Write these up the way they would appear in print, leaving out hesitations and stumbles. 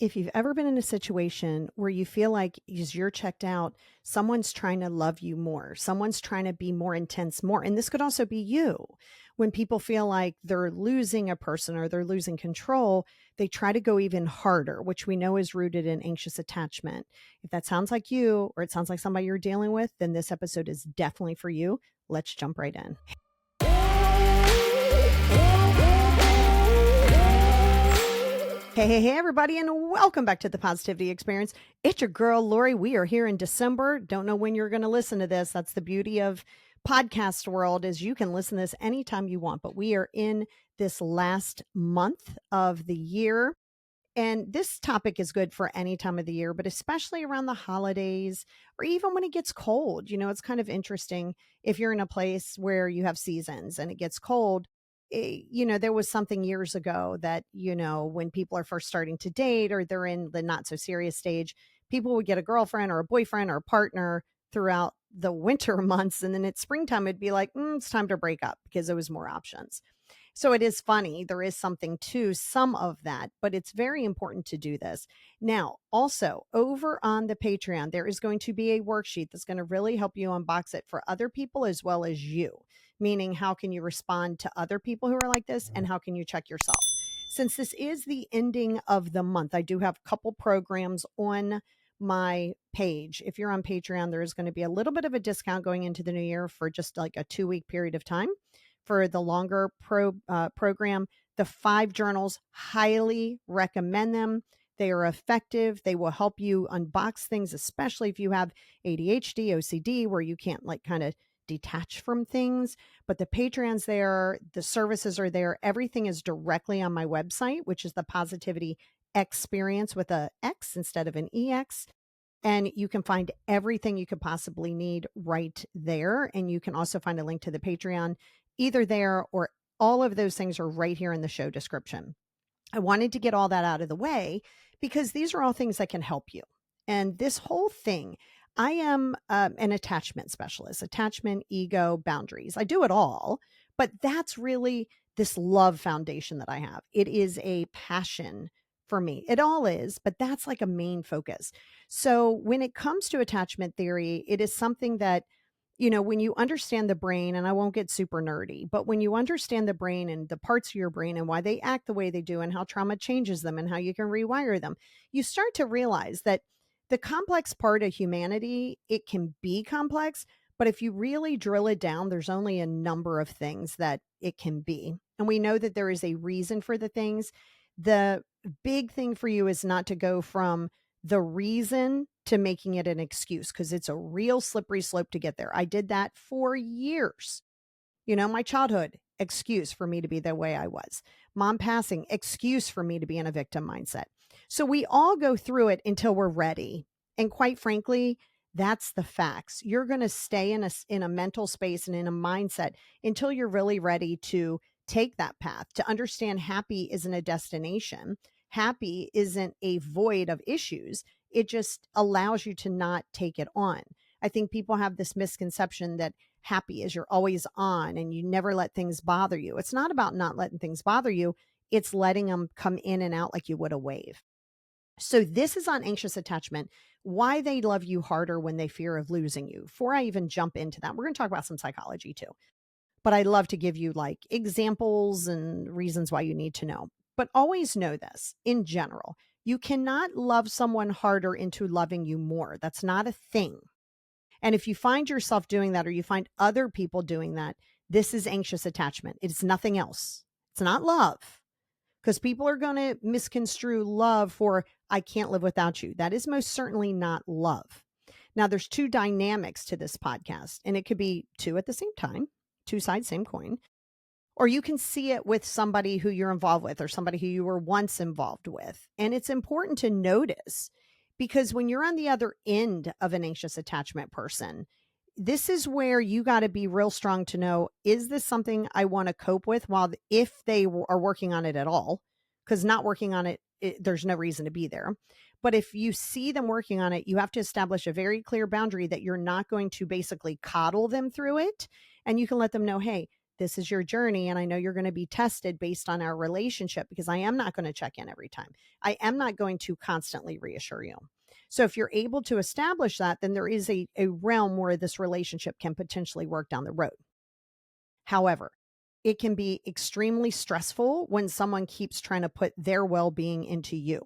If you've ever been in a situation where you feel like as you're checked out, someone's trying to love you more, someone's trying to be more intense, more, and this could also be you. When people feel like they're losing a person or they're losing control, they try to go even harder, which we know is rooted in anxious attachment. If that sounds like you or it sounds like somebody you're dealing with, then this episode is definitely for you. Let's jump right in. Hey, everybody, and welcome back to the Positivity Experience. It's your girl, Lori. We are here in December. Don't know when you're going to listen to this. That's the beauty of podcast world, is you can listen to this anytime you want. But we are in this last month of the year. And this topic is good for any time of the year, but especially around the holidays or even when it gets cold. You know, it's kind of interesting if you're in a place where you have seasons and it gets cold. There was something years ago that, when people are first starting to date or they're in the not so serious stage, people would get a girlfriend or a boyfriend or a partner throughout the winter months. And then at springtime, it'd be like, it's time to break up because there was more options. So it is funny. There is something to some of that, but it's very important to do this. Now, also over on the Patreon, there is going to be a worksheet that's going to really help you unbox it for other people as well as you, meaning how can you respond to other people who are like this and how can you check yourself? Since this is the ending of the month, I do have a couple programs on my page. If you're on Patreon, there is going to be a little bit of a discount going into the new year for just like a 2-week period of time. For the longer program, the 5 journals, highly recommend them. They are effective. They will help you unbox things, especially if you have ADHD, OCD, where you can't kind of detach from things. But the Patreon's there, the services are there. Everything is directly on my website, which is the Positivity Experience with a X instead of an EX. And you can find everything you could possibly need right there. And you can also find a link to the Patreon either there or all of those things are right here in the show description. I wanted to get all that out of the way because these are all things that can help you. And this whole thing, I am an attachment specialist, attachment, ego, boundaries. I do it all, but that's really this love foundation that I have. It is a passion for me. It all is, but that's like a main focus. So when it comes to attachment theory, it is something that when you understand the brain, and I won't get super nerdy, but when you understand the brain and the parts of your brain and why they act the way they do and how trauma changes them and how you can rewire them, you start to realize that the complex part of humanity, it can be complex, but if you really drill it down, there's only a number of things that it can be. And we know that there is a reason for the things. The big thing for you is not to go from the reason to making it an excuse, because it's a real slippery slope to get there. I did that for years. My childhood, excuse for me to be the way I was. Mom passing, excuse for me to be in a victim mindset. So we all go through it until we're ready. And quite frankly, that's the facts. You're going to stay in a mental space and in a mindset until you're really ready to take that path, to understand happy isn't a destination. Happy isn't a void of issues. It just allows you to not take it on. I think people have this misconception that happy is you're always on and you never let things bother you. It's not about not letting things bother you. It's letting them come in and out like you would a wave. So this is on anxious attachment, why they love you harder when they fear of losing you. Before I even jump into that, we're going to talk about some psychology too. But I love to give you examples and reasons why you need to know. But always know this in general. You cannot love someone harder into loving you more. That's not a thing. And if you find yourself doing that or you find other people doing that, this is anxious attachment. It's nothing else. It's not love, because people are going to misconstrue love for I can't live without you. That is most certainly not love. Now, there's 2 dynamics to this podcast, and it could be 2 at the same time, 2 sides, same coin. Or you can see it with somebody who you're involved with or somebody who you were once involved with. And it's important to notice, because when you're on the other end of an anxious attachment person, this is where you got to be real strong to know, is this something I want to cope with if they are working on it at all? Because not working on it, there's no reason to be there. But if you see them working on it, you have to establish a very clear boundary that you're not going to basically coddle them through it. And you can let them know, hey, this is your journey. And I know you're going to be tested based on our relationship because I am not going to check in every time. I am not going to constantly reassure you. So if you're able to establish that, then there is a realm where this relationship can potentially work down the road. However, it can be extremely stressful when someone keeps trying to put their well-being into you.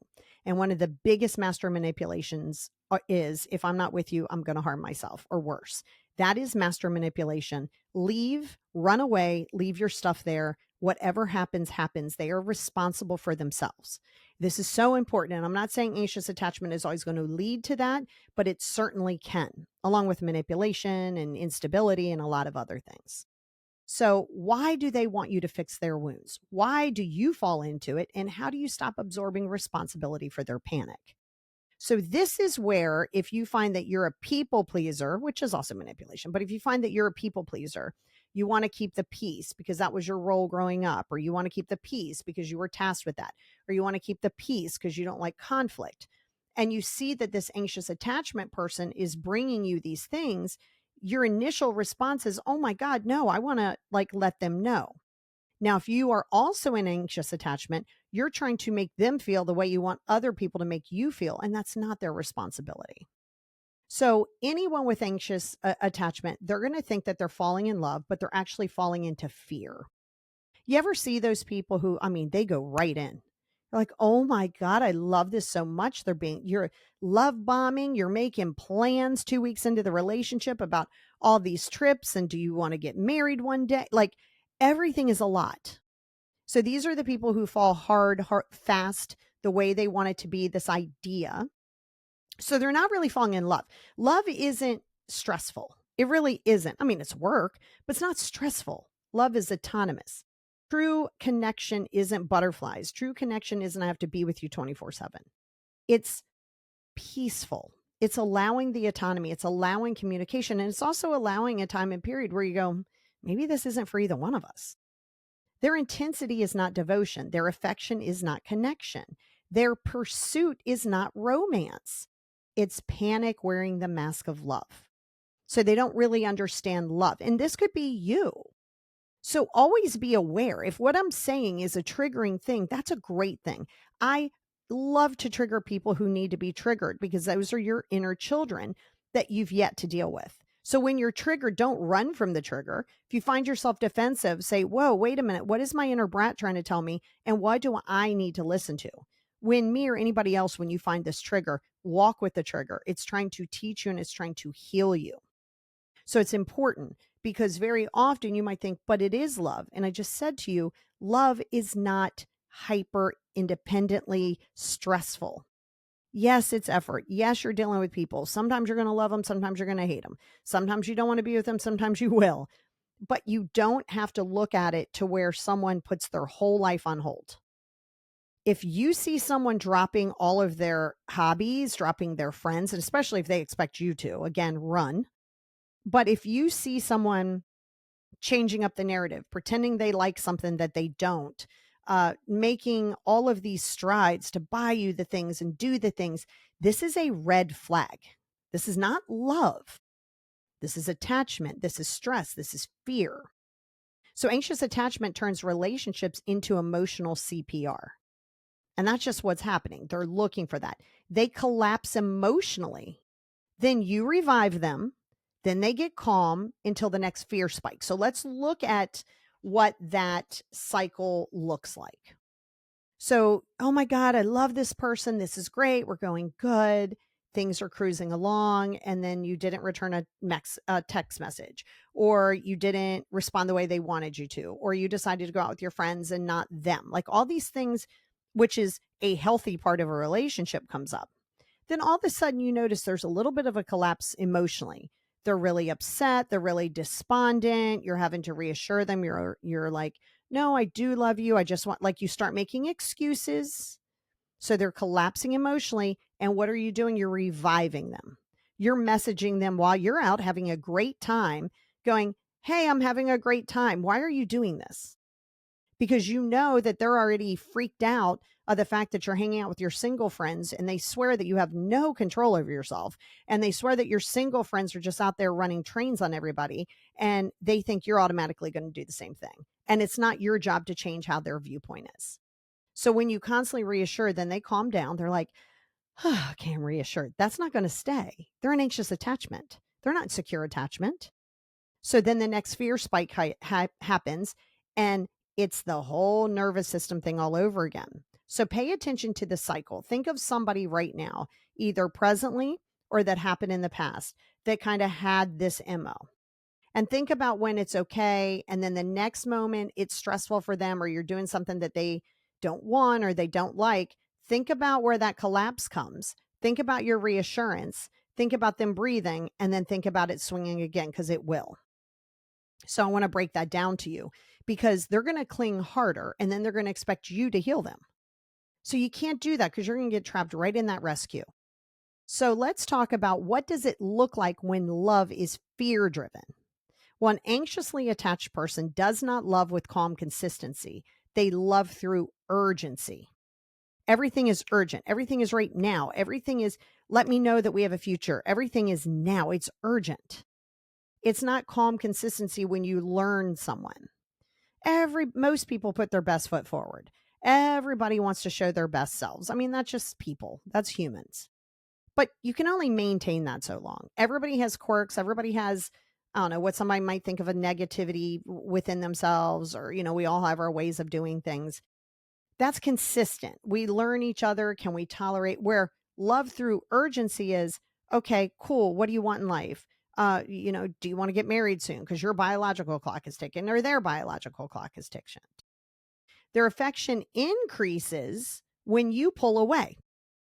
And one of the biggest master manipulations is, if I'm not with you, I'm going to harm myself, or worse. That is master manipulation. Leave, run away, leave your stuff there. Whatever happens, happens. They are responsible for themselves. This is so important. And I'm not saying anxious attachment is always going to lead to that, but it certainly can, along with manipulation and instability and a lot of other things. So, why do they want you to fix their wounds? Why do you fall into it? And how do you stop absorbing responsibility for their panic? So, this is where, if you find that you're a people pleaser, which is also manipulation, but if you find that you're a people pleaser, you want to keep the peace because that was your role growing up, or you want to keep the peace because you were tasked with that, or you want to keep the peace because you don't like conflict. And you see that this anxious attachment person is bringing you these things, your initial response is, oh my God, no, I want to let them know. Now, if you are also in anxious attachment, you're trying to make them feel the way you want other people to make you feel, and that's not their responsibility. So anyone with anxious attachment, they're going to think that they're falling in love, but they're actually falling into fear. You ever see those people who, they go right in. They're like, oh my God, I love this so much. You're love bombing. You're making plans 2 weeks into the relationship about all these trips. And do you want to get married one day? Everything is a lot. So these are the people who fall hard, fast, the way they want it to be, this idea. So they're not really falling in love. Love isn't stressful. It really isn't. It's work, but it's not stressful. Love is autonomous. True connection isn't butterflies. True connection isn't I have to be with you 24/7. It's peaceful. It's allowing the autonomy. It's allowing communication. And it's also allowing a time and period where you go, maybe this isn't for either one of us. Their intensity is not devotion. Their affection is not connection. Their pursuit is not romance. It's panic wearing the mask of love. So they don't really understand love. And this could be you. So always be aware. If what I'm saying is a triggering thing, that's a great thing. I love to trigger people who need to be triggered because those are your inner children that you've yet to deal with. So when you're triggered, don't run from the trigger. If you find yourself defensive, say, whoa, wait a minute. What is my inner brat trying to tell me? And what do I need to listen to? When me or anybody else, when you find this trigger, walk with the trigger. It's trying to teach you and it's trying to heal you. So it's important because very often you might think, but it is love. And I just said to you, love is not hyper independently stressful. Yes, it's effort. Yes, you're dealing with people. Sometimes you're going to love them. Sometimes you're going to hate them. Sometimes you don't want to be with them. Sometimes you will. But you don't have to look at it to where someone puts their whole life on hold. If you see someone dropping all of their hobbies, dropping their friends, and especially if they expect you to, again, run. But if you see someone changing up the narrative, pretending they like something that they don't, making all of these strides to buy you the things and do the things, this is a red flag. This is not love. This is attachment. This is stress. This is fear. So anxious attachment turns relationships into emotional CPR. And that's just what's happening. They're looking for that. They collapse emotionally. Then you revive them. Then they get calm until the next fear spike. So let's look at what that cycle looks like. So, oh my God, I love this person. This is great. We're going good. Things are cruising along. And then you didn't return a text message, or you didn't respond the way they wanted you to, or you decided to go out with your friends and not them. Like all these things, which is a healthy part of a relationship, comes up. Then all of a sudden you notice there's a little bit of a collapse emotionally. They're really upset. They're really despondent. You're having to reassure them. You're like, no, I do love you. I just want, you start making excuses. So they're collapsing emotionally. And what are you doing? You're reviving them. You're messaging them while you're out having a great time, going, hey, I'm having a great time. Why are you doing this? Because you know that they're already freaked out of the fact that you're hanging out with your single friends and they swear that you have no control over yourself. And they swear that your single friends are just out there running trains on everybody. And they think you're automatically going to do the same thing. And it's not your job to change how their viewpoint is. So when you constantly reassure, then they calm down. They're like, oh, okay, I'm reassured. That's not going to stay. They're an anxious attachment. They're not secure attachment. So then the next fear spike happens, and it's the whole nervous system thing all over again. So pay attention to the cycle. Think of somebody right now, either presently or that happened in the past, that kind of had this MO. And think about when it's okay. And then the next moment it's stressful for them, or you're doing something that they don't want or they don't like. Think about where that collapse comes. Think about your reassurance. Think about them breathing, and then think about it swinging again, because it will. So I want to break that down to you, because they're going to cling harder and then they're going to expect you to heal them. So you can't do that, because you're going to get trapped right in that rescue. So let's talk about, what does it look like when love is fear driven? Well, an anxiously attached person does not love with calm consistency. They love through urgency. Everything is urgent. Everything is right now. Everything is, let me know that we have a future. Everything is now. It's urgent. It's not calm consistency when you learn someone. Most people put their best foot forward. Everybody wants to show their best selves. I mean, that's just people. That's humans. But you can only maintain that so long. Everybody has quirks. Everybody has, I don't know, what somebody might think of a negativity within themselves, or, we all have our ways of doing things. That's consistent. We learn each other. Can we tolerate? Where love through urgency is, okay, cool. What do you want in life? Do you want to get married soon? Because your biological clock is ticking, or their biological clock is ticking. Their affection increases when you pull away.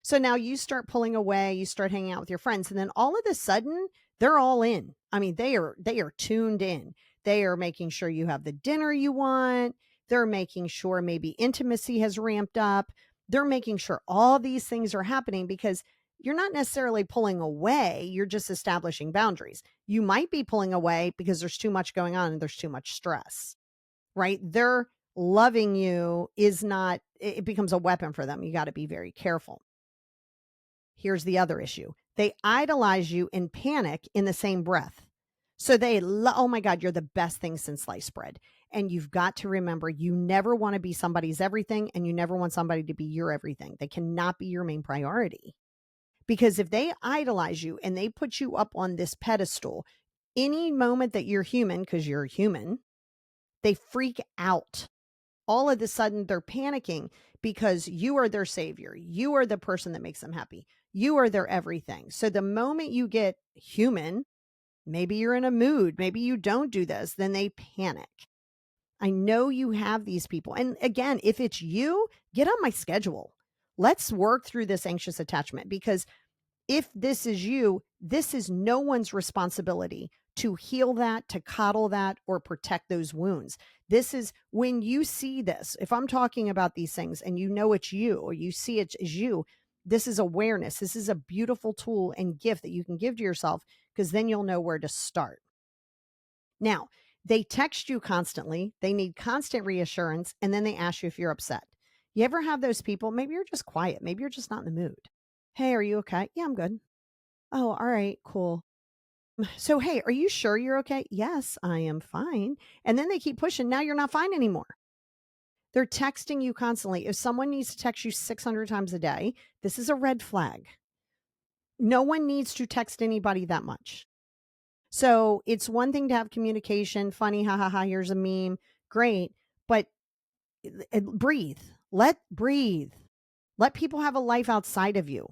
So now you start pulling away, you start hanging out with your friends, and then all of a sudden they're all in. I mean, they are tuned in. They are making sure you have the dinner you want. They're making sure maybe intimacy has ramped up. They're making sure all these things are happening, because you're not necessarily pulling away. You're just establishing boundaries. You might be pulling away because there's too much going on and there's too much stress, right? They're loving you is not, it becomes a weapon for them. You got to be very careful. Here's the other issue. They idolize you and panic in the same breath. So oh my God, you're the best thing since sliced bread. And you've got to remember, you never want to be somebody's everything, and you never want somebody to be your everything. They cannot be your main priority. Because if they idolize you and they put you up on this pedestal, any moment that you're human, because you're human, they freak out. All of a sudden they're panicking because you are their savior. You are the person that makes them happy. You are their everything. So the moment you get human, maybe you're in a mood, maybe you don't do this, then they panic. I know you have these people. And again, if it's you, get on my schedule. Let's work through this anxious attachment, because if this is you, this is no one's responsibility to heal that, to coddle that, or protect those wounds. This is when you see this. If I'm talking about these things and you know it's you, or you see it as you, this is awareness. This is a beautiful tool and gift that you can give to yourself, because then you'll know where to start. Now, they text you constantly. They need constant reassurance. And then they ask you if you're upset. You ever have those people? Maybe you're just quiet. Maybe you're just not in the mood. Hey, are you okay? Yeah, I'm good. Oh, all right, cool. So, hey, are you sure you're okay? Yes, I am fine. And then they keep pushing. Now you're not fine anymore. They're texting you constantly. If someone needs to text you 600 times a day, this is a red flag. No one needs to text anybody that much. So it's one thing to have communication, funny, ha ha ha, here's a meme, great, but breathe. Breathe. Let people have a life outside of you.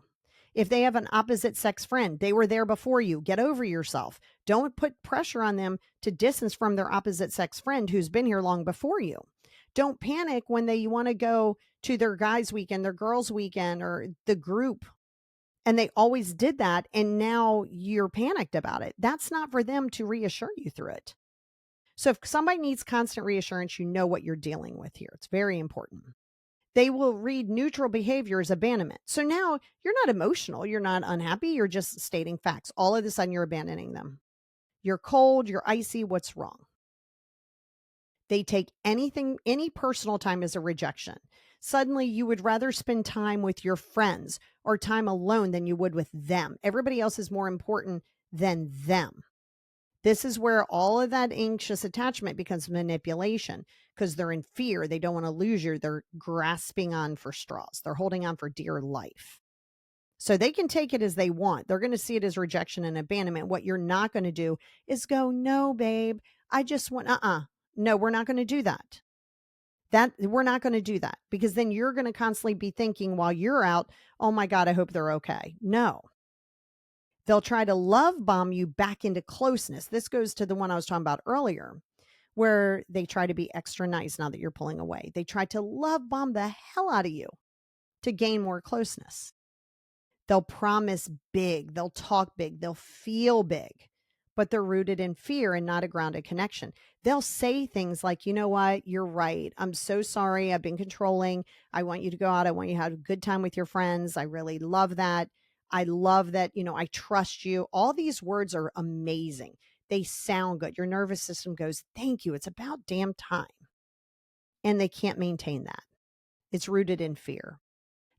If they have an opposite sex friend, they were there before you. Get over yourself. Don't put pressure on them to distance from their opposite sex friend who's been here long before you. Don't panic when they want to go to their guys' weekend, their girls' weekend, or the group. And they always did that. And now you're panicked about it. That's not for them to reassure you through it. So if somebody needs constant reassurance, you know what you're dealing with here. It's very important. They will read neutral behavior as abandonment. So now you're not emotional. You're not unhappy. You're just stating facts. All of a sudden you're abandoning them. You're cold. You're icy. What's wrong? They take any personal time as a rejection. Suddenly, you would rather spend time with your friends or time alone than you would with them. Everybody else is more important than them. This is where all of that anxious attachment becomes manipulation because they're in fear. They don't want to lose you. They're grasping on for straws. They're holding on for dear life. So they can take it as they want. They're going to see it as rejection and abandonment. What you're not going to do is go, no, babe, I just want, no, we're not going to do that. We're not going to do that because then you're going to constantly be thinking while you're out, oh my God, I hope they're okay. No, they'll try to love bomb you back into closeness. This goes to the one I was talking about earlier, where they try to be extra nice now that you're pulling away. They try to love bomb the hell out of you to gain more closeness. They'll promise big, they'll talk big, they'll feel big, but they're rooted in fear and not a grounded connection. They'll say things like, you know what, you're right. I'm so sorry. I've been controlling. I want you to go out. I want you to have a good time with your friends. I really love that. I love that, I trust you. All these words are amazing. They sound good. Your nervous system goes, thank you. It's about damn time. And they can't maintain that. It's rooted in fear.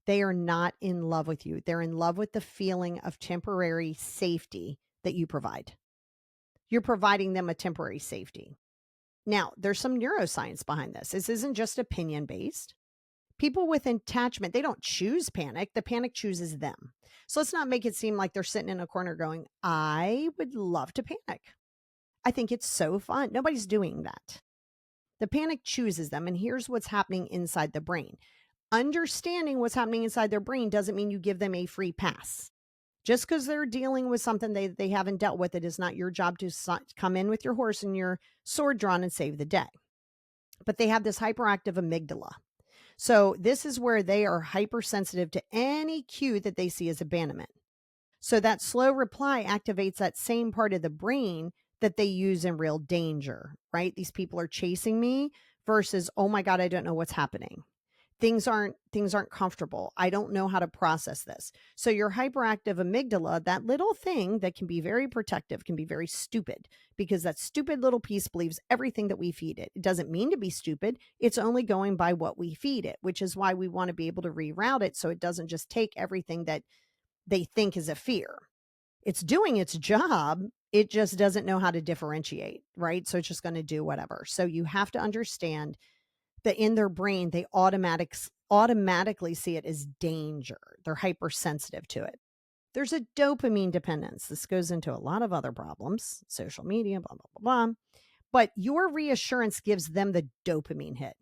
They are not in love with you. They're in love with the feeling of temporary safety that you provide. You're providing them a temporary safety. Now, there's some neuroscience behind this. This isn't just opinion based. People with attachment, they don't choose panic. The panic chooses them. So let's not make it seem like they're sitting in a corner going, I would love to panic. I think it's so fun. Nobody's doing that. The panic chooses them. And here's what's happening inside the brain. Understanding what's happening inside their brain doesn't mean you give them a free pass. Just because they're dealing with something they haven't dealt with, it is not your job to come in with your horse and your sword drawn and save the day. But they have this hyperactive amygdala. So this is where they are hypersensitive to any cue that they see as abandonment. So that slow reply activates that same part of the brain that they use in real danger, right? These people are chasing me versus, oh my God, I don't know what's happening. Things aren't comfortable. I don't know how to process this. So your hyperactive amygdala, that little thing that can be very protective, can be very stupid because that stupid little piece believes everything that we feed it. It doesn't mean to be stupid. It's only going by what we feed it, which is why we want to be able to reroute it so it doesn't just take everything that they think is a fear. It's doing its job. It just doesn't know how to differentiate, right? So it's just going to do whatever. So you have to understand that in their brain, they automatically see it as danger. They're hypersensitive to it. There's a dopamine dependence. This goes into a lot of other problems, social media, blah, blah, blah, blah. But your reassurance gives them the dopamine hit.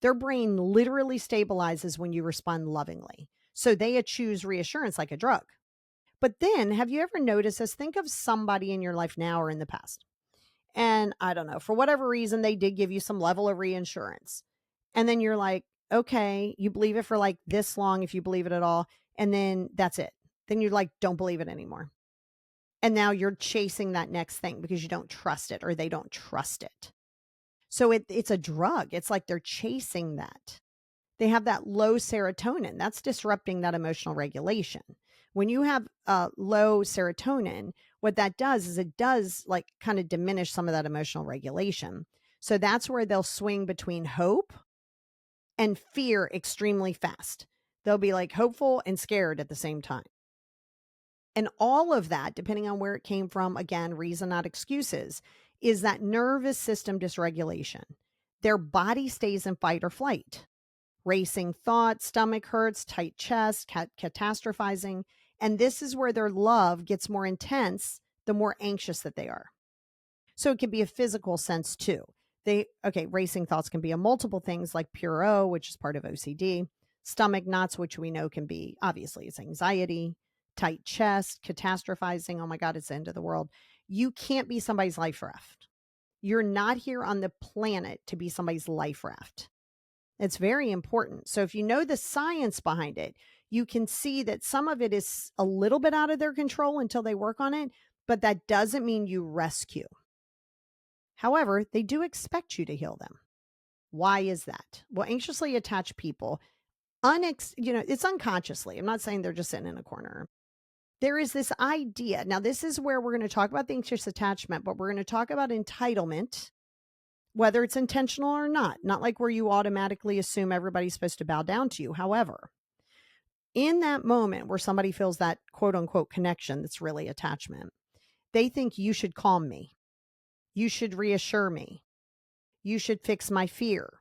Their brain literally stabilizes when you respond lovingly. So they choose reassurance like a drug. But then, have you ever noticed this? Think of somebody in your life now or in the past. And I don't know, for whatever reason, they did give you some level of reassurance. And then you're like, okay, you believe it for like this long, if you believe it at all. And then that's it. Then you're like, don't believe it anymore. And now you're chasing that next thing because you don't trust it or they don't trust it. So it's a drug. It's like they're chasing that. They have that low serotonin. That's disrupting that emotional regulation. When you have low serotonin, what that does is it does like kind of diminish some of that emotional regulation. So that's where they'll swing between hope and fear extremely fast. They'll be like hopeful and scared at the same time. And all of that, depending on where it came from, again, reason, not excuses, is that nervous system dysregulation. Their body stays in fight or flight. Racing thoughts, stomach hurts, tight chest, catastrophizing. And this is where their love gets more intense the more anxious that they are. So it can be a physical sense too. Racing thoughts can be a multiple things like pure O, which is part of OCD, stomach knots, which we know can be, obviously, it's anxiety, tight chest, catastrophizing. Oh my God, it's the end of the world. You can't be somebody's life raft. You're not here on the planet to be somebody's life raft. It's very important. So if you know the science behind it, you can see that some of it is a little bit out of their control until they work on it, but that doesn't mean you rescue. However, they do expect you to heal them. Why is that? Well, anxiously attached people, it's unconsciously. I'm not saying they're just sitting in a corner. There is this idea. Now, this is where we're going to talk about the anxious attachment, but we're going to talk about entitlement whether it's intentional or not like where you automatically assume everybody's supposed to bow down to you. However, in that moment where somebody feels that quote unquote connection that's really attachment, they think you should calm me. You should reassure me. You should fix my fear.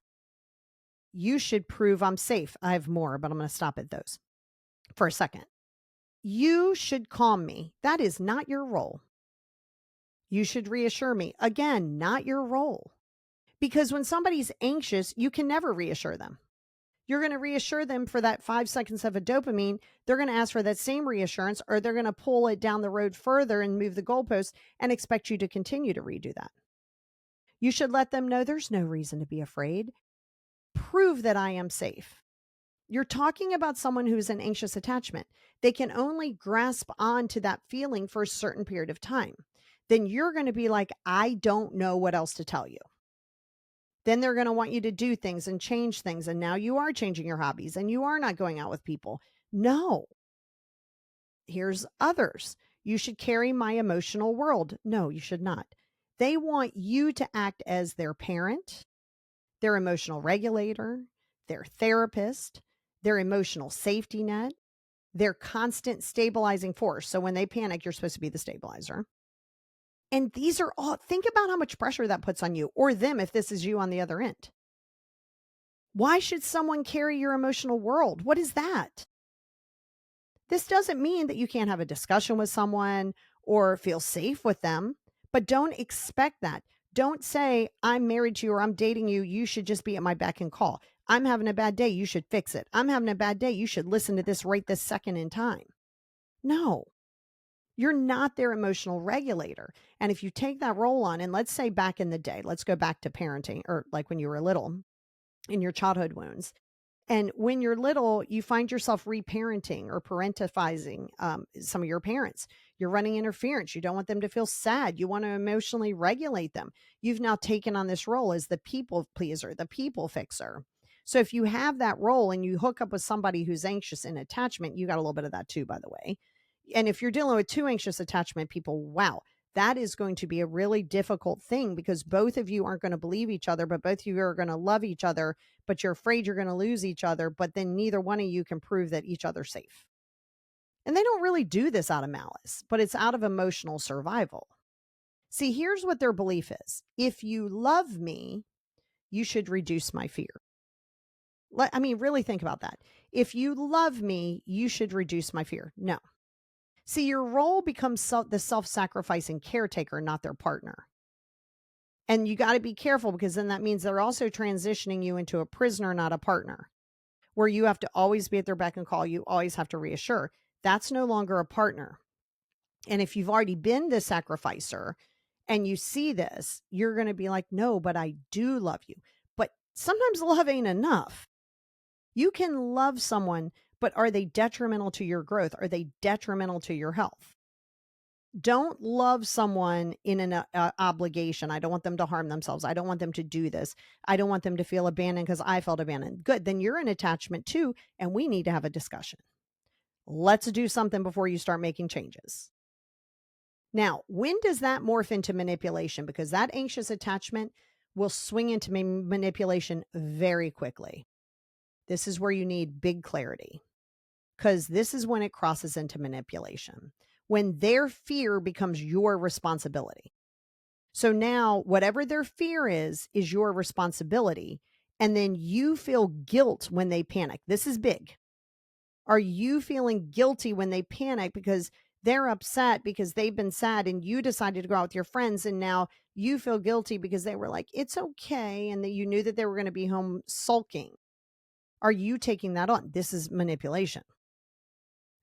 You should prove I'm safe. I have more, but I'm going to stop at those for a second. You should calm me. That is not your role. You should reassure me. Again, not your role. Because when somebody's anxious, you can never reassure them. You're going to reassure them for that 5 seconds of a dopamine. They're going to ask for that same reassurance, or they're going to pull it down the road further and move the goalpost and expect you to continue to redo that. You should let them know there's no reason to be afraid. Prove that I am safe. You're talking about someone who's an anxious attachment. They can only grasp on to that feeling for a certain period of time. Then you're going to be like, I don't know what else to tell you. Then they're going to want you to do things and change things. And now you are changing your hobbies and you are not going out with people. No. Here's others. You should carry my emotional world. No, you should not. They want you to act as their parent, their emotional regulator, their therapist, their emotional safety net, their constant stabilizing force. So when they panic, you're supposed to be the stabilizer. And these are all, think about how much pressure that puts on you or them if this is you on the other end. Why should someone carry your emotional world? What is that? This doesn't mean that you can't have a discussion with someone or feel safe with them, but don't expect that. Don't say, I'm married to you or I'm dating you. You should just be at my beck and call. I'm having a bad day. You should fix it. I'm having a bad day. You should listen to this right this second in time. No, you're not their emotional regulator. And if you take that role on, and let's say back in the day, let's go back to parenting or like when you were little in your childhood wounds. And when you're little, you find yourself reparenting or parentifying some of your parents. You're running interference. You don't want them to feel sad. You want to emotionally regulate them. You've now taken on this role as the people pleaser, the people fixer. So if you have that role and you hook up with somebody who's anxious in attachment, you got a little bit of that too, by the way. And if you're dealing with two anxious attachment people, wow, that is going to be a really difficult thing because both of you aren't going to believe each other, but both of you are going to love each other, but you're afraid you're going to lose each other, but then neither one of you can prove that each other's safe. And they don't really do this out of malice, but it's out of emotional survival. See, here's what their belief is. If you love me, you should reduce my fear. I mean, really think about that. If you love me, you should reduce my fear. No. See, your role becomes the self-sacrificing caretaker, not their partner. And you got to be careful because then that means they're also transitioning you into a prisoner, not a partner, where you have to always be at their beck and call. You always have to reassure. That's no longer a partner. And if you've already been the sacrificer and you see this, you're going to be like, no, but I do love you. But sometimes love ain't enough. You can love someone, but are they detrimental to your growth? Are they detrimental to your health? Don't love someone in an obligation. I don't want them to harm themselves. I don't want them to do this. I don't want them to feel abandoned because I felt abandoned. Good. Then you're in attachment too, and we need to have a discussion. Let's do something before you start making changes. Now, when does that morph into manipulation? Because that anxious attachment will swing into manipulation very quickly. This is where you need big clarity because this is when it crosses into manipulation, when their fear becomes your responsibility. So now whatever their fear is your responsibility. And then you feel guilt when they panic. This is big. Are you feeling guilty when they panic because they're upset because they've been sad and you decided to go out with your friends and now you feel guilty because they were like, it's okay. And that you knew that they were going to be home sulking. Are you taking that on? This is manipulation.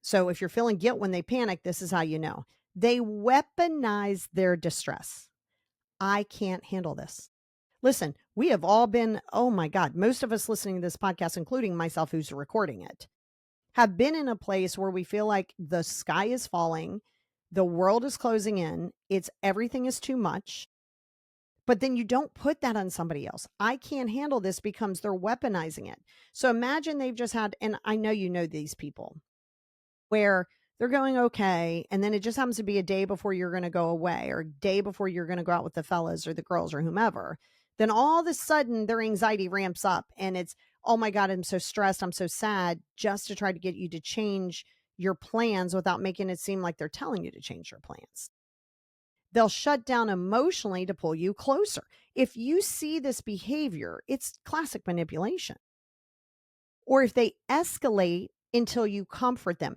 So if you're feeling guilt when they panic, this is how you know. They weaponize their distress. I can't handle this. Listen, we have all been, oh my God, most of us listening to this podcast, including myself who's recording it, have been in a place where we feel like the sky is falling, the world is closing in, everything is too much. But then you don't put that on somebody else. I can't handle this becomes they're weaponizing it. So imagine they've just had, and I know you know these people, where they're going okay. And then it just happens to be a day before you're going to go away or a day before you're going to go out with the fellas or the girls or whomever, Then all of a sudden their anxiety ramps up and it's, oh my God, I'm so stressed. I'm so sad, just to try to get you to change your plans without making it seem like they're telling you to change your plans. They'll shut down emotionally to pull you closer. If you see this behavior, it's classic manipulation. Or if they escalate until you comfort them,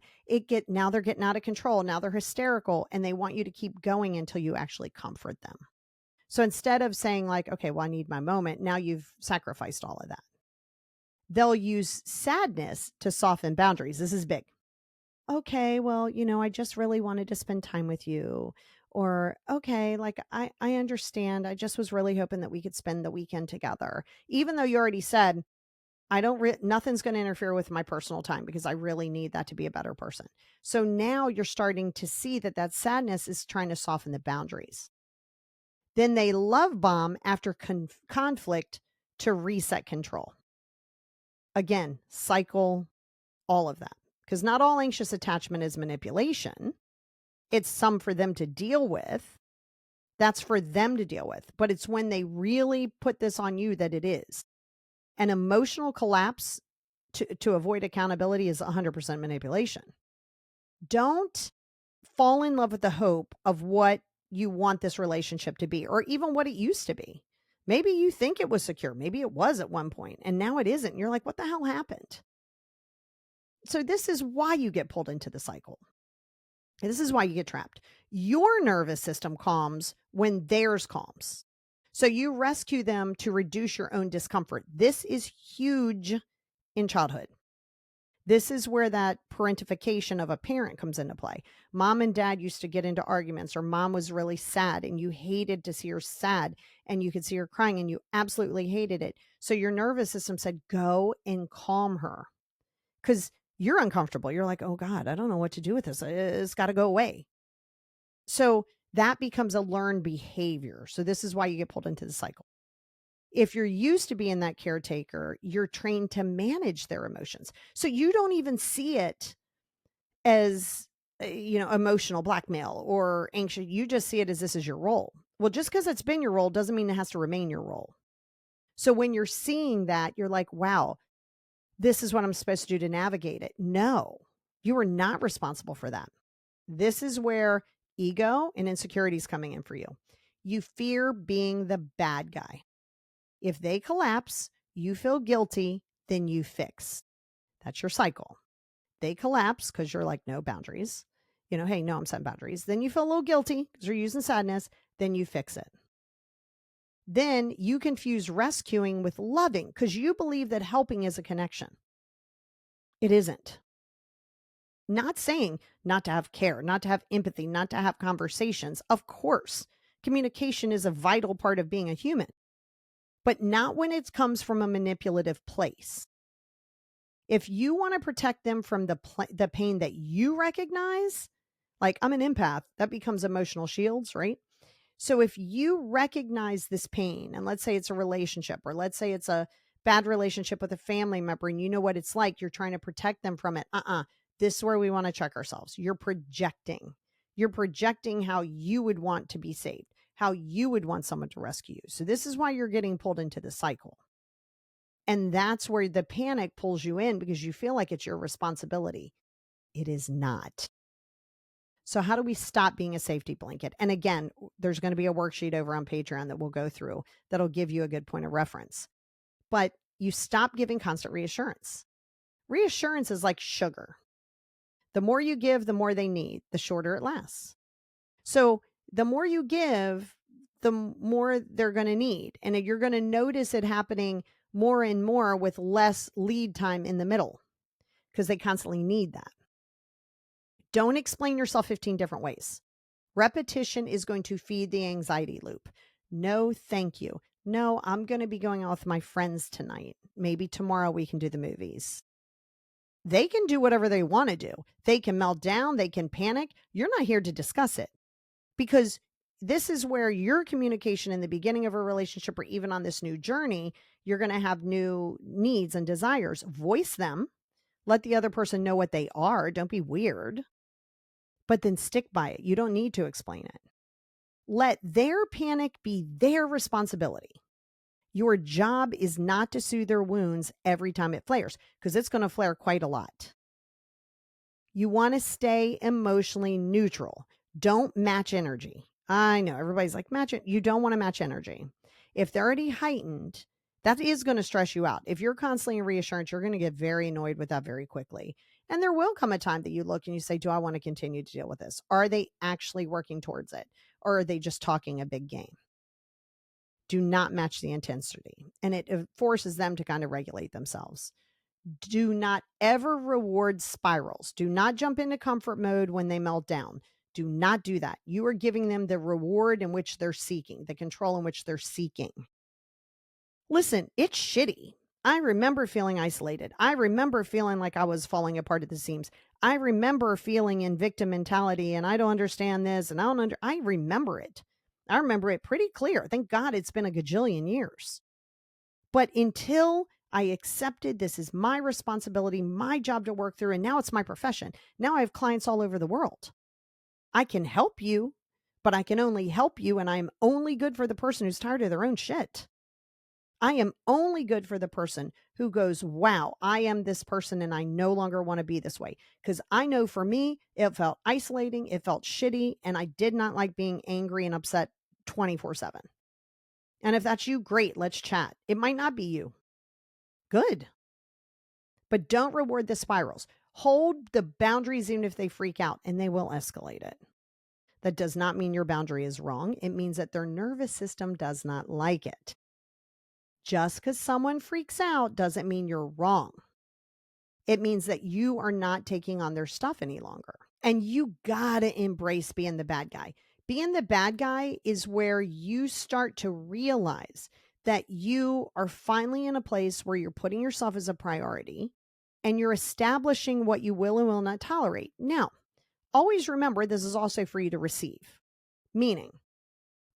now they're getting out of control. Now they're hysterical and they want you to keep going until you actually comfort them. So instead of saying like, okay, well, I need my moment, now you've sacrificed all of that. They'll use sadness to soften boundaries. This is big. Okay, well, I just really wanted to spend time with you. Or, okay, like I understand. I just was really hoping that we could spend the weekend together. Even though you already said, nothing's going to interfere with my personal time because I really need that to be a better person. So now you're starting to see that sadness is trying to soften the boundaries. Then they love bomb after conflict to reset control. Again, cycle, all of that. Because not all anxious attachment is manipulation. It's some for them to deal with. That's for them to deal with. But it's when they really put this on you that it is. An emotional collapse to avoid accountability is 100% manipulation. Don't fall in love with the hope of what you want this relationship to be, or even what it used to be. Maybe you think it was secure. Maybe it was at one point, and now it isn't. You're like, what the hell happened? So this is why you get pulled into the cycle. This is why you get trapped. Your nervous system calms when theirs calms. So you rescue them to reduce your own discomfort. This is huge in childhood. This is where that parentification of a parent comes into play. Mom and dad used to get into arguments, or mom was really sad and you hated to see her sad and you could see her crying and you absolutely hated it. So your nervous system said, go and calm her, because you're uncomfortable. You're like, oh God, I don't know what to do with this. It's got to go away. So that becomes a learned behavior. So this is why you get pulled into the cycle. If you're used to being that caretaker, you're trained to manage their emotions. So you don't even see it as, emotional blackmail or anxious. You just see it as this is your role. Well, just because it's been your role doesn't mean it has to remain your role. So when you're seeing that, you're like, wow, this is what I'm supposed to do to navigate it. No, you are not responsible for that. This is where ego and insecurity is coming in for you. You fear being the bad guy. If they collapse, you feel guilty, then you fix. That's your cycle. They collapse because you're like, no boundaries. Hey, no, I'm setting boundaries. Then you feel a little guilty because you're using sadness. Then you fix it. Then you confuse rescuing with loving because you believe that helping is a connection. It isn't. Not saying not to have care, not to have empathy, not to have conversations. Of course, communication is a vital part of being a human, but not when it comes from a manipulative place. If you want to protect them from the pain that you recognize, like I'm an empath, that becomes emotional shields, right? So if you recognize this pain, and let's say it's a relationship, or let's say it's a bad relationship with a family member, and you know what it's like, you're trying to protect them from it. This is where we want to check ourselves. You're projecting. You're projecting how you would want to be saved, how you would want someone to rescue you. So this is why you're getting pulled into the cycle. And that's where the panic pulls you in because you feel like it's your responsibility. It is not. So how do we stop being a safety blanket? And again, there's going to be a worksheet over on Patreon that we'll go through that'll give you a good point of reference. But you stop giving constant reassurance. Reassurance is like sugar. The more you give, the more they need, the shorter it lasts. So the more you give, the more they're going to need. And you're going to notice it happening more and more with less lead time in the middle because they constantly need that. Don't explain yourself 15 different ways. Repetition is going to feed the anxiety loop. No, thank you. No, I'm going to be going out with my friends tonight. Maybe tomorrow we can do the movies. They can do whatever they want to do. They can melt down. They can panic. You're not here to discuss it because this is where your communication in the beginning of a relationship or even on this new journey, you're going to have new needs and desires. Voice them. Let the other person know what they are. Don't be weird. But then stick by it. You don't need to explain it. Let their panic be their responsibility. Your job is not to soothe their wounds every time it flares, because it's going to flare quite a lot. You want to stay emotionally neutral. Don't match energy. I know everybody's like, match it. You don't want to match energy. If they're already heightened, that is going to stress you out. If you're constantly in reassurance, you're going to get very annoyed with that very quickly. And there will come a time that you look and you say, do I want to continue to deal with this? Are they actually working towards it? Or are they just talking a big game? Do not match the intensity. And it forces them to kind of regulate themselves. Do not ever reward spirals. Do not jump into comfort mode when they melt down. Do not do that. You are giving them the reward in which they're seeking, the control in which they're seeking. Listen, it's shitty. I remember feeling isolated. I remember feeling like I was falling apart at the seams. I remember feeling in victim mentality and I don't understand this and I remember it. I remember it pretty clear. Thank God it's been a gajillion years. But until I accepted this is my responsibility, my job to work through, and now it's my profession. Now I have clients all over the world. I can help you, but I can only help you, and I'm only good for the person who's tired of their own shit. I am only good for the person who goes, wow, I am this person and I no longer want to be this way. Because I know for me, it felt isolating, it felt shitty, and I did not like being angry and upset 24/7. And if that's you, great, let's chat. It might not be you. Good. But don't reward the spirals. Hold the boundaries even if they freak out, and they will escalate it. That does not mean your boundary is wrong. It means that their nervous system does not like it. Just because someone freaks out doesn't mean you're wrong. It means that you are not taking on their stuff any longer. And you gotta embrace being the bad guy. Being the bad guy is where you start to realize that you are finally in a place where you're putting yourself as a priority and you're establishing what you will and will not tolerate. Now, always remember this is also for you to receive. Meaning,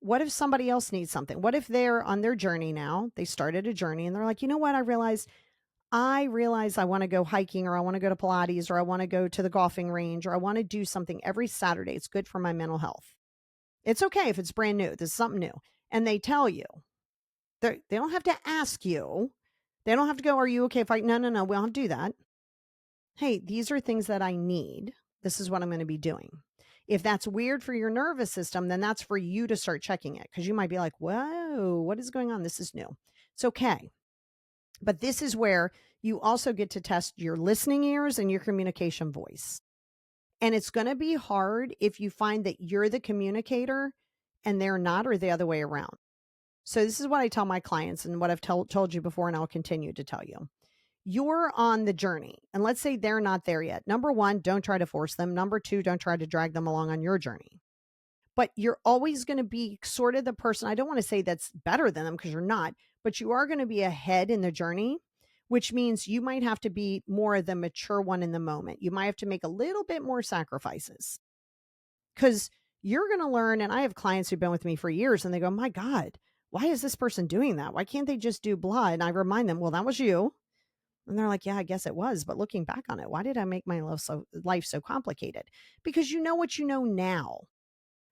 what if somebody else needs something? What if they're on their journey now? They started a journey and they're like, you know what? I realize I want to go hiking or I want to go to Pilates or I want to go to the golfing range or I want to do something every Saturday. It's good for my mental health. It's okay if it's brand new. This is something new. And they tell you, they don't have to ask you. They don't have to go, are you okay if I, no, we don't do that. Hey, these are things that I need. This is what I'm going to be doing. If that's weird for your nervous system, then that's for you to start checking it because you might be like, whoa, what is going on? This is new. It's okay. But this is where you also get to test your listening ears and your communication voice. And it's going to be hard if you find that you're the communicator and they're not, or the other way around. So this is what I tell my clients and what I've told you before, and I'll continue to tell you. You're on the journey, and let's say they're not there yet. Number one, don't try to force them. Number two, don't try to drag them along on your journey. But you're always going to be sort of the person, I don't want to say that's better than them because you're not, but you are going to be ahead in the journey, which means you might have to be more of the mature one in the moment. You might have to make a little bit more sacrifices because you're going to learn. And I have clients who've been with me for years and they go, my God, why is this person doing that? Why can't they just do blah? And I remind them, well, that was you. And they're like, yeah, I guess it was. But looking back on it, why did I make my life so complicated? Because you know what you know now,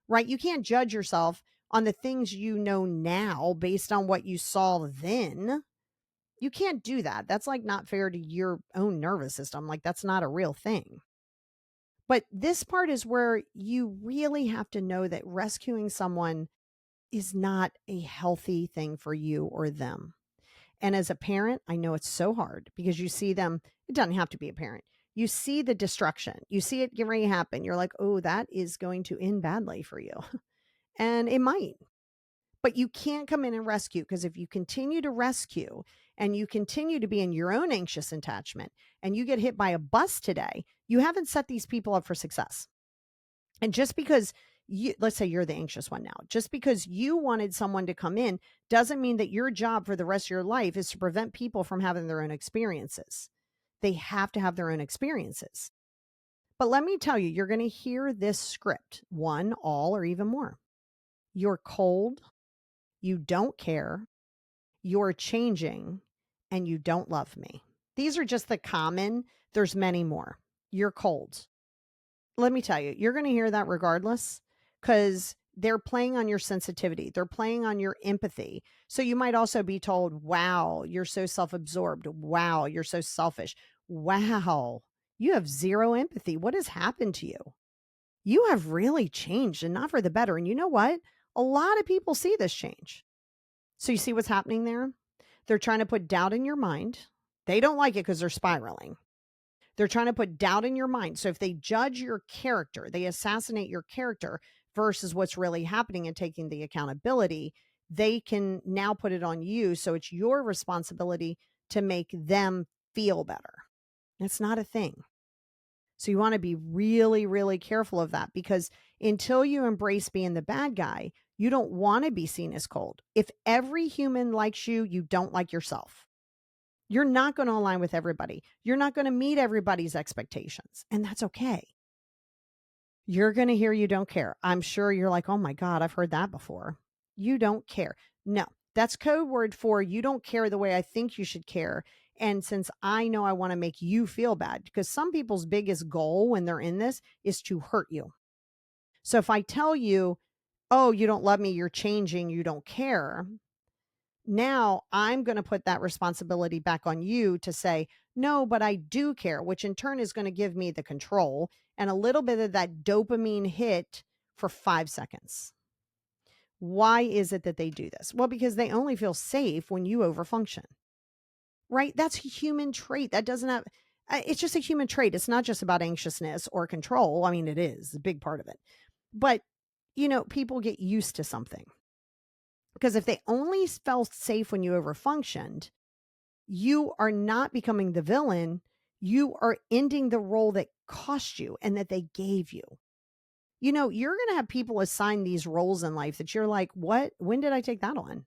right? You can't judge yourself on the things you know now based on what you saw then. You can't do that. That's like not fair to your own nervous system. Like that's not a real thing. But this part is where you really have to know that rescuing someone is not a healthy thing for you or them. And as a parent, I know it's so hard because you see them, it doesn't have to be a parent. You see the destruction, you see it getting ready to happen. You're like, oh, that is going to end badly for you. And it might, but you can't come in and rescue because if you continue to rescue and you continue to be in your own anxious attachment and you get hit by a bus today, you haven't set these people up for success. And just because let's say you're the anxious one now, just because you wanted someone to come in doesn't mean that your job for the rest of your life is to prevent people from having their own experiences. They have to have their own experiences. But let me tell you, you're going to hear this script, one, all, or even more. You're cold. You don't care. You're changing and you don't love me. These are just the common. There's many more. You're cold. Let me tell you, you're going to hear that regardless because they're playing on your sensitivity. They're playing on your empathy. So you might also be told, wow, you're so self-absorbed. Wow, you're so selfish. Wow, you have zero empathy. What has happened to you? You have really changed and not for the better. And you know what? A lot of people see this change. So you see what's happening there? They're trying to put doubt in your mind. They don't like it because they're spiraling. They're trying to put doubt in your mind. So if they judge your character, they assassinate your character versus what's really happening and taking the accountability, they can now put it on you. So it's your responsibility to make them feel better. It's not a thing. So you want to be really, really careful of that because until you embrace being the bad guy, you don't want to be seen as cold. If every human likes you, you don't like yourself. You're not going to align with everybody. You're not going to meet everybody's expectations, and that's okay. You're going to hear you don't care. I'm sure you're like, oh my God, I've heard that before. You don't care. No, that's code word for you don't care the way I think you should care. And since I know I want to make you feel bad, because some people's biggest goal when they're in this is to hurt you. So if I tell you, oh, you don't love me, you're changing, you don't care, now I'm going to put that responsibility back on you to say, no, but I do care, which in turn is going to give me the control and a little bit of that dopamine hit for 5 seconds. Why is it that they do this? Well, because they only feel safe when you overfunction, right? That's a human trait. That doesn't have, it's just a human trait. It's not just about anxiousness or control. I mean, it is a big part of it. But, people get used to something. Because if they only felt safe when you overfunctioned, you are not becoming the villain. You are ending the role that cost you and that they gave you. You're going to have people assign these roles in life that you're like, what? When did I take that on?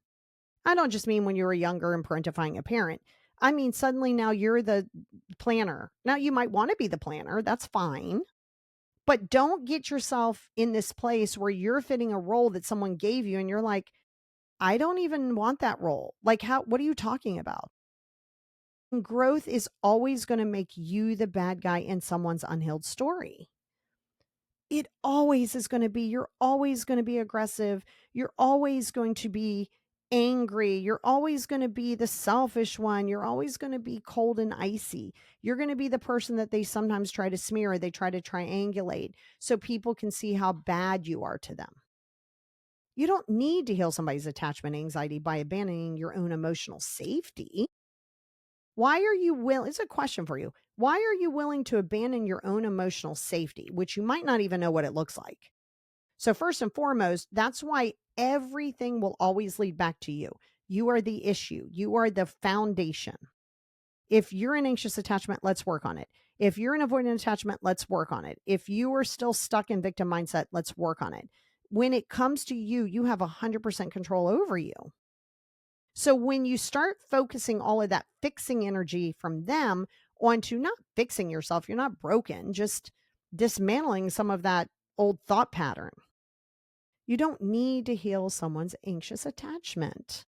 I don't just mean when you were younger and parentifying a parent. I mean, suddenly now you're the planner. Now you might want to be the planner. That's fine. But don't get yourself in this place where you're fitting a role that someone gave you and you're like, I don't even want that role. Like, what are you talking about? And growth is always going to make you the bad guy in someone's unhealed story. It always is going to be, you're always going to be aggressive. You're always going to be angry. You're always going to be the selfish one. You're always going to be cold and icy. You're going to be the person that they sometimes try to smear. They try to triangulate so people can see how bad you are to them. You don't need to heal somebody's attachment anxiety by abandoning your own emotional safety. Why are you willing? It's a question for you. Why are you willing to abandon your own emotional safety, which you might not even know what it looks like? So, first and foremost, that's why everything will always lead back to you. You are the issue, you are the foundation. If you're in anxious attachment, let's work on it. If you're in avoidant attachment, let's work on it. If you are still stuck in victim mindset, let's work on it. When it comes to you, you have 100% control over you. So when you start focusing all of that fixing energy from them onto not fixing yourself, you're not broken, just dismantling some of that old thought pattern. You don't need to heal someone's anxious attachment.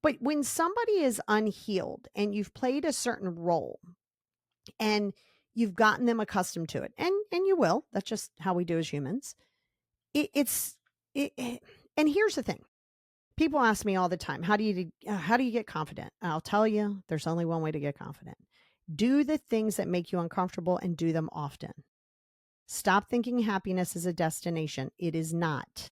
But when somebody is unhealed and you've played a certain role and you've gotten them accustomed to it, and you will, that's just how we do as humans. And here's the thing. People ask me all the time, how do you get confident? I'll tell you, there's only one way to get confident. Do the things that make you uncomfortable and do them often. Stop thinking happiness is a destination. It is not.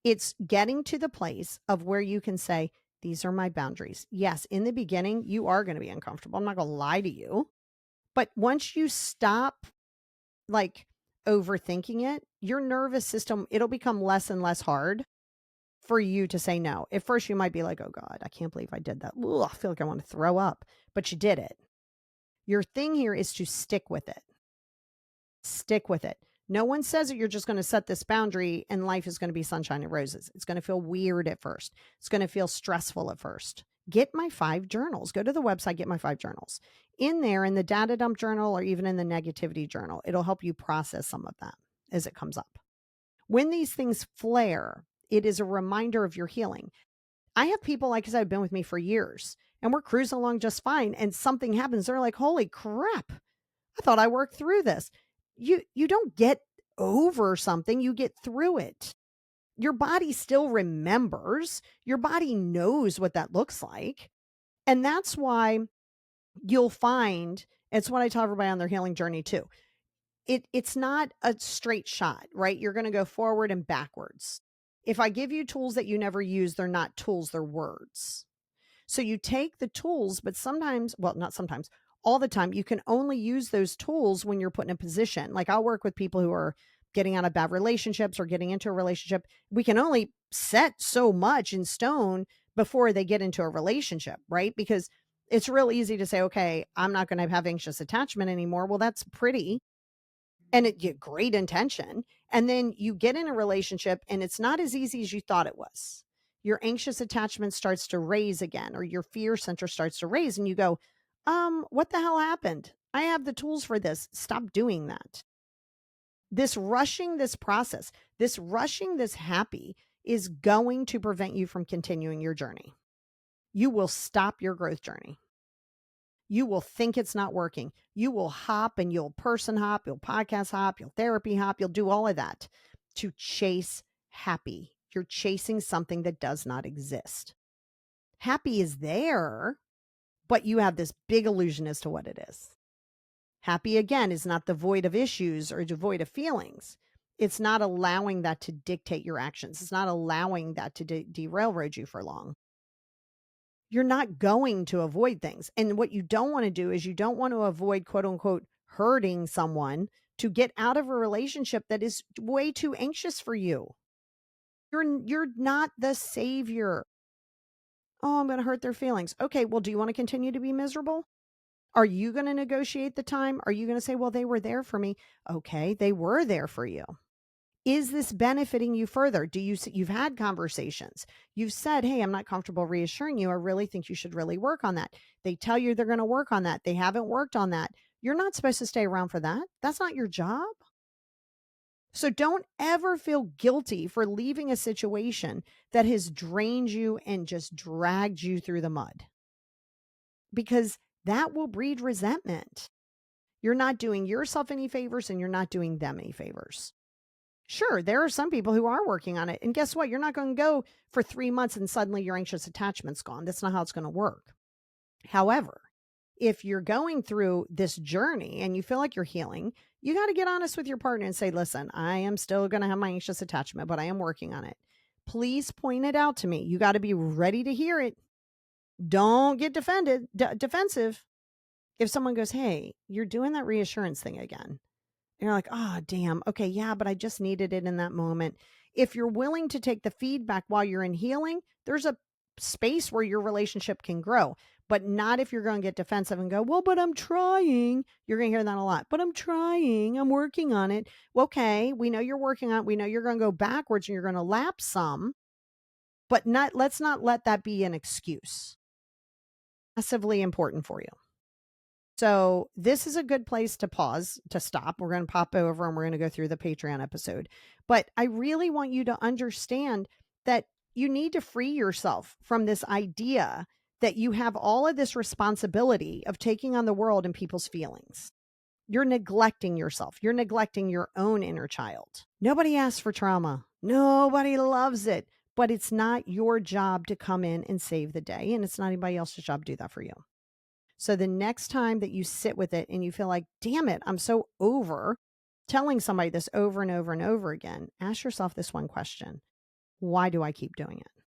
It's getting to the place of where you can say, these are my boundaries. Yes, in the beginning, you are going to be uncomfortable. I'm not going to lie to you. But once you stop like overthinking it, your nervous system, it'll become less and less hard for you to say no. At first, you might be like, oh God, I can't believe I did that. Ugh, I feel like I want to throw up, but you did it. Your thing here is to stick with it. Stick with it. No one says that you're just going to set this boundary and life is going to be sunshine and roses. It's going to feel weird at first. It's going to feel stressful at first. Get my 5 journals. Go to the website, get my 5 journals. In there, in the data dump journal or even in the negativity journal, it'll help you process some of that as it comes up. When these things flare, it is a reminder of your healing. I have people, like I said, have been with me for years and we're cruising along just fine. And something happens. They're like, holy crap. I thought I worked through this. You don't get over something, you get through it. Your body still remembers, your body knows what that looks like. And that's why you'll find it's what I tell everybody on their healing journey too. It's not a straight shot, right? You're going to go forward and backwards. If I give you tools that you never use, they're not tools, they're words. So you take the tools, but sometimes, well, not sometimes, all the time, you can only use those tools when you're put in a position. Like I'll work with people who are getting out of bad relationships or getting into a relationship. We can only set so much in stone before they get into a relationship, right? Because it's real easy to say, okay, I'm not going to have anxious attachment anymore. Well, that's pretty and it get great intention. And then you get in a relationship and it's not as easy as you thought it was. Your anxious attachment starts to raise again, or your fear center starts to raise, and you go, what the hell happened? I have the tools for this. Stop doing that. This rushing this process, this rushing this happy is going to prevent you from continuing your journey. You will stop your growth journey. You will think it's not working. You will hop and you'll person hop, you'll podcast hop, you'll therapy hop, you'll do all of that to chase happy. You're chasing something that does not exist. Happy is there, but you have this big illusion as to what it is. Happy, again, is not devoid of issues or devoid of feelings. It's not allowing that to dictate your actions. It's not allowing that to derailroad you for long. You're not going to avoid things. And what you don't want to do is you don't want to avoid, quote unquote, hurting someone to get out of a relationship that is way too anxious for you. You're not the savior. Oh, I'm going to hurt their feelings. Okay, well, do you want to continue to be miserable? Are you going to negotiate the time? Are you going to say, well, they were there for me? Okay, they were there for you. Is this benefiting you further? You've had conversations. You've said, hey, I'm not comfortable reassuring you. I really think you should really work on that. They tell you they're going to work on that. They haven't worked on that. You're not supposed to stay around for that. That's not your job. So don't ever feel guilty for leaving a situation that has drained you and just dragged you through the mud, because that will breed resentment. You're not doing yourself any favors and you're not doing them any favors. Sure, there are some people who are working on it. And guess what? You're not going to go for 3 months and suddenly your anxious attachment's gone. That's not how it's going to work. However, if you're going through this journey and you feel like you're healing, you got to get honest with your partner and say, listen, I am still going to have my anxious attachment, but I am working on it. Please point it out to me. You got to be ready to hear it. Don't get defensive. If someone goes, hey, you're doing that reassurance thing again. And you're like, oh, damn. Okay. Yeah, but I just needed it in that moment. If you're willing to take the feedback while you're in healing, there's a space where your relationship can grow, but not if you're going to get defensive and go, well, but I'm trying. You're going to hear that a lot, but I'm trying. I'm working on it. Well, okay. We know you're working on it. We know you're going to go backwards and you're going to lapse some, but let's not let that be an excuse. Massively important for you. So this is a good place to pause, to stop. We're going to pop over and we're going to go through the Patreon episode. But I really want you to understand that you need to free yourself from this idea that you have all of this responsibility of taking on the world and people's feelings. You're neglecting yourself. You're neglecting your own inner child. Nobody asks for trauma. Nobody loves it. But it's not your job to come in and save the day. And it's not anybody else's job to do that for you. So the next time that you sit with it and you feel like, damn it, I'm so over telling somebody this over and over and over again, ask yourself this one question. Why do I keep doing it?